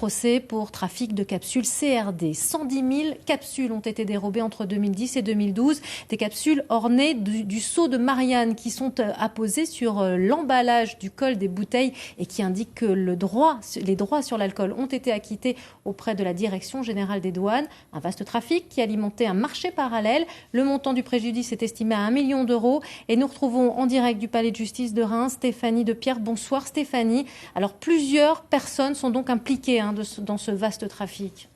procès pour trafic de capsules CRD. 110 000 capsules ont été dérobées entre 2010 et 2012. Des capsules ornées du sceau de Marianne qui sont apposées sur l'emballage du col des bouteilles et qui indiquent que les droits sur l'alcool ont été acquittés auprès de la Direction générale des douanes. Un vaste trafic qui alimentait un marché parallèle. Le montant du préjudice est estimé à 1 million d'euros. Et nous retrouvons en direct du palais de justice de Reims Stéphanie Depierre. Bonsoir Stéphanie. Alors plusieurs personnes sont donc impliquées dans ce vaste trafic.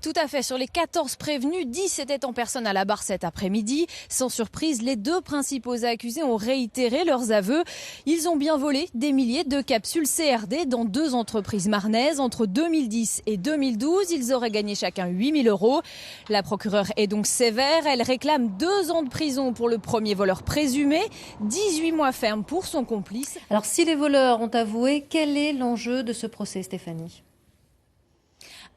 Tout à fait. Sur les 14 prévenus, 10 étaient en personne à la barre cet après-midi. Sans surprise, les deux principaux accusés ont réitéré leurs aveux. Ils ont bien volé des milliers de capsules CRD dans 2 entreprises marnaises. Entre 2010 et 2012, ils auraient gagné chacun 8 000 €. La procureure est donc sévère. Elle réclame 2 ans de prison pour le premier voleur présumé, 18 mois ferme pour son complice. Alors si les voleurs ont avoué, quel est l'enjeu de ce procès, Stéphanie ?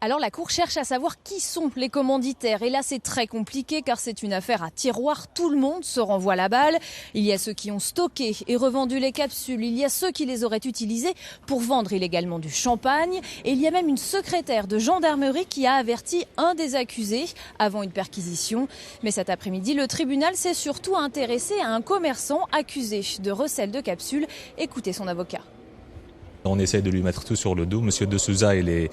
Alors la Cour cherche à savoir qui sont les commanditaires. Et là, c'est très compliqué car c'est une affaire à tiroir. Tout le monde se renvoie la balle. Il y a ceux qui ont stocké et revendu les capsules. Il y a ceux qui les auraient utilisées pour vendre illégalement du champagne. Et il y a même une secrétaire de gendarmerie qui a averti un des accusés avant une perquisition. Mais cet après-midi, le tribunal s'est surtout intéressé à un commerçant accusé de recel de capsules. Écoutez son avocat. On essaie de lui mettre tout sur le dos. Monsieur De Souza, il est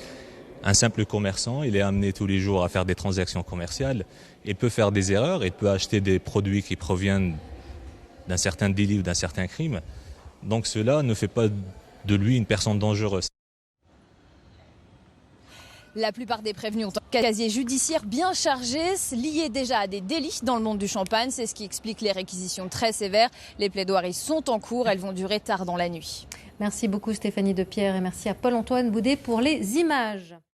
un simple commerçant, il est amené tous les jours à faire des transactions commerciales. Il peut faire des erreurs, il peut acheter des produits qui proviennent d'un certain délit ou d'un certain crime. Donc cela ne fait pas de lui une personne dangereuse. La plupart des prévenus ont un casier judiciaire bien chargé, lié déjà à des délits dans le monde du champagne. C'est ce qui explique les réquisitions très sévères. Les plaidoiries sont en cours, elles vont durer tard dans la nuit. Merci beaucoup Stéphanie Depierre et merci à Paul-Antoine Boudet pour les images.